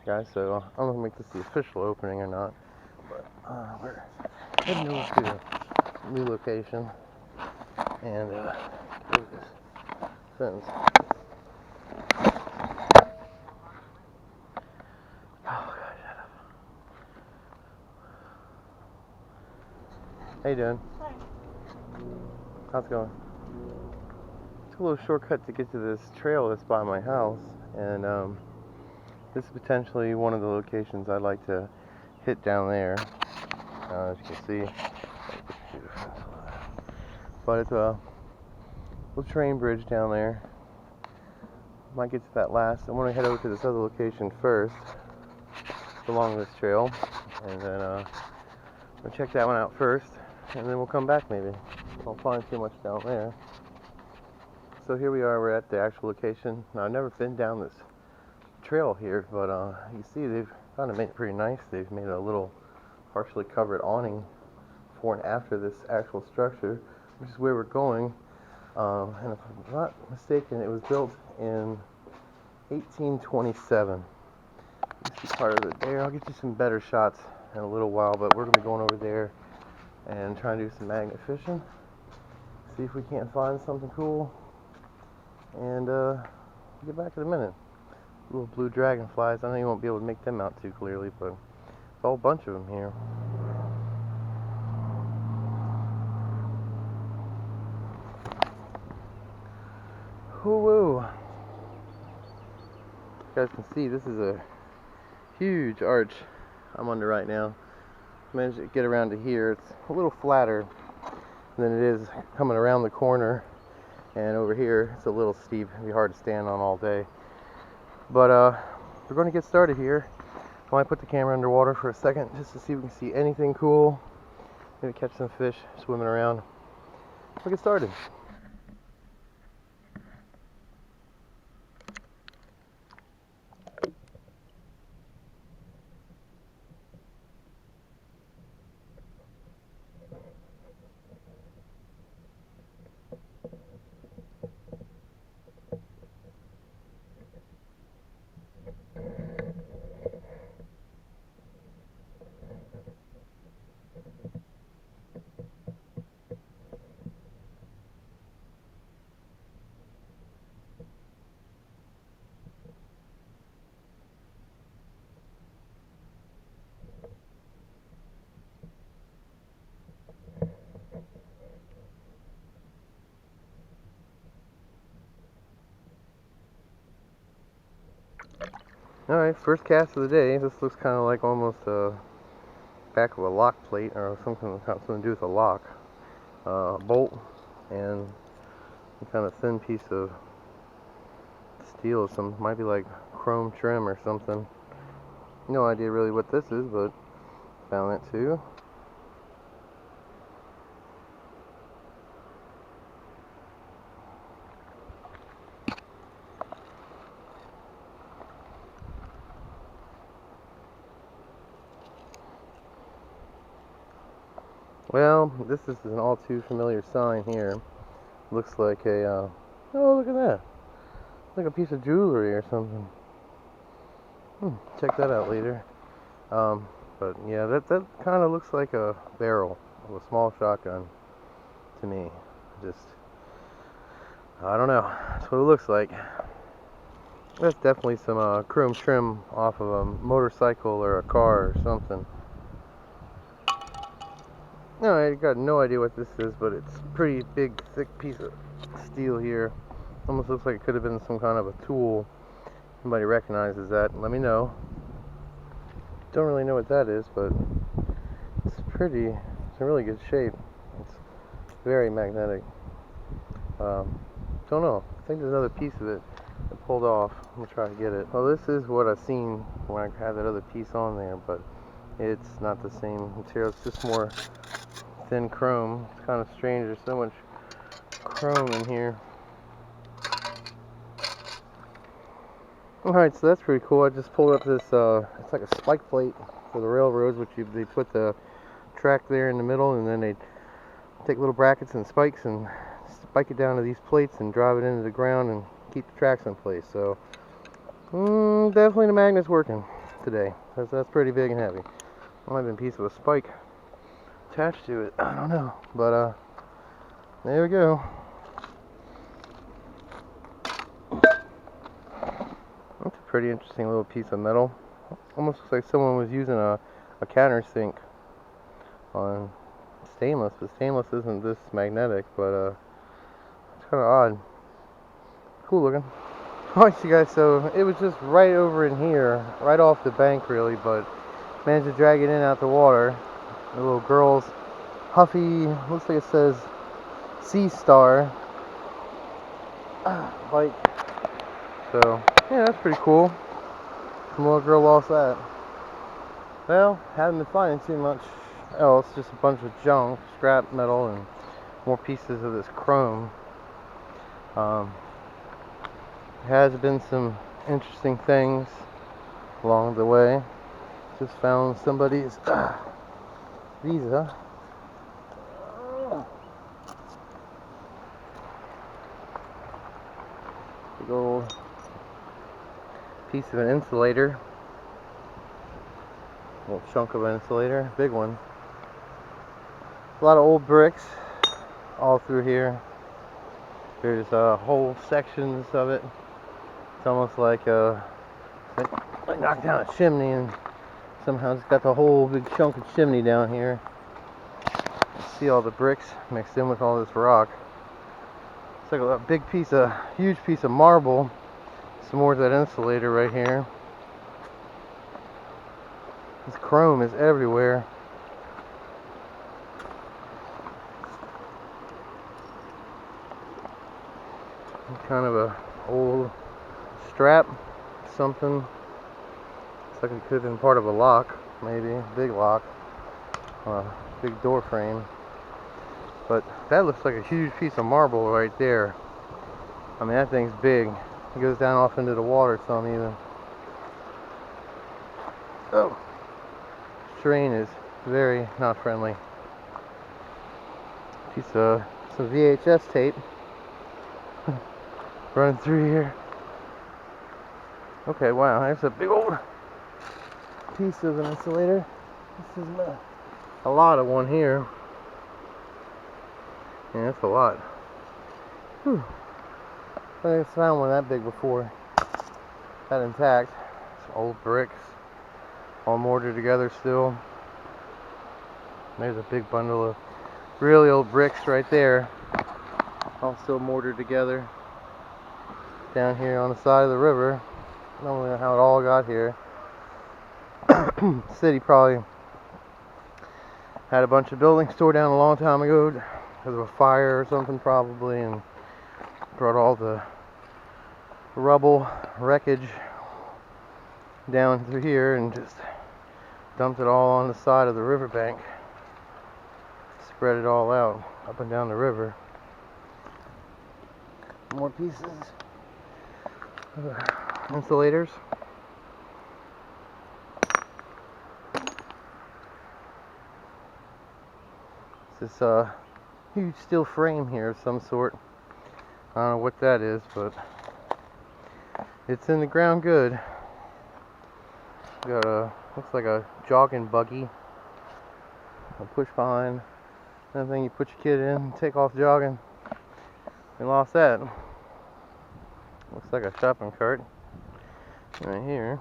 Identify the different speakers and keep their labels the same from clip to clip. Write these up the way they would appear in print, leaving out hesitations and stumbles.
Speaker 1: guys, so I don't know if I'll make this the official opening or not, but we're heading over to a new location and close this fence. Oh gosh, shut up. How you doing?
Speaker 2: Hi.
Speaker 1: How's it going? It's a little shortcut to get to this trail that's by my house, and this is potentially one of the locations I'd like to hit down there. As you can see, but it's a little train bridge down there. Might get to that last. I want to head over to this other location first along this trail, and then we'll check that one out first, and then we'll come back maybe. Don't find too much down there. So here we are, we're at the actual location. Now, I've never been down this trail here, but you see they've kind of made it pretty nice. They've made a little partially covered awning before and after this actual structure, which is where we're going. And if I'm not mistaken, it was built in 1827. You see part of it there. I'll get you some better shots in a little while, but we're going to be going over there and trying to do some magnet fishing. See if we can't find something cool. And get back in a minute. Little blue dragonflies. I know you won't be able to make them out too clearly, but there's a whole bunch of them here. Woo-woo. You guys can see this is a huge arch I'm under right now. Managed to get around to here. It's a little flatter than it is coming around the corner, and over here it's a little steep. It'd be hard to stand on all day. But we're going to get started here. I might put the camera underwater for a second just to see if we can see anything cool. Maybe catch some fish swimming around. We'll get started. Alright, first cast of the day. This looks kind of like almost a back of a lock plate or something to do with a lock. Bolt and some kind of thin piece of steel. Some might be like chrome trim or something. No idea really what this is, but found it too. Well, this is an all too familiar sign here. Looks like a, oh, look at that. Like a piece of jewelry or something. Check that out later. But yeah, that kind of looks like a barrel of a small shotgun to me. Just, I don't know. That's what it looks like. That's definitely some chrome trim off of a motorcycle or a car or something. No, I got no idea what this is, but it's a pretty big, thick piece of steel here. Almost looks like it could have been some kind of a tool. Somebody recognizes that, let me know. Don't really know what that is, but it's in really good shape. It's very magnetic. Don't know. I think there's another piece of it that pulled off. I'm gonna try to get it. Well, this is what I've seen when I had that other piece on there, but it's not the same material. It's just more thin chrome. It's kind of strange. There's so much chrome in here. Alright, so that's pretty cool. I just pulled up this, it's like a spike plate for the railroads, which they put the track there in the middle, and then they take little brackets and spikes and spike it down to these plates and drive it into the ground and keep the tracks in place. So, definitely the magnet's working. today. That's pretty big and heavy. Might have been a piece of a spike attached to it. I don't know. But there we go. That's a pretty interesting little piece of metal. Almost looks like someone was using a countersink on stainless, but stainless isn't this magnetic, but it's kind of odd. Cool looking. Alright, you guys, so it was just right over in here, right off the bank really, but managed to drag it in out the water. The little girl's Huffy, looks like it says Sea Star bike. So yeah, that's pretty cool. Some little girl lost that. Well, haven't been finding too much else, just a bunch of junk, scrap metal, and more pieces of this chrome. There has been some interesting things along the way. Just found somebody's visa. Big old piece of an insulator. Little chunk of an insulator, big one. A lot of old bricks all through here. There's whole sections of it. It's almost like knocked down a chimney and somehow it's got the whole big chunk of chimney down here. See all the bricks mixed in with all this rock. It's like a big piece of, huge piece of marble. Some more of that insulator right here. This chrome is everywhere. Kind of a old strap, something. Looks like it could have been part of a lock, maybe big lock, big door frame. But that looks like a huge piece of marble right there. I mean, that thing's big. It goes down off into the water some even. Oh, this terrain is very not friendly. Piece of some VHS tape running through here. Okay, wow, there's a big old piece of an insulator. This is a lot of one here. Yeah, that's a lot. Whew. I think I found one that big before. That intact. Some old bricks, all mortared together still. There's a big bundle of really old bricks right there, all still mortared together. Down here on the side of the river. I don't know how it all got here. City probably had a bunch of buildings tore down a long time ago because of a fire or something probably, and brought all the rubble, wreckage down through here and just dumped it all on the side of the riverbank. Spread it all out up and down the river. More pieces. Insulators. It's this huge steel frame here of some sort. I don't know what that is, but it's in the ground good. Got a, looks like a jogging buggy. A push behind. That thing you put your kid in, take off jogging. We lost that. Looks like a shopping cart right here.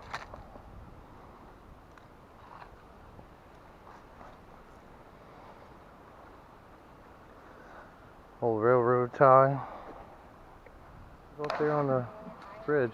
Speaker 1: Old railroad tie. Go up there on the bridge.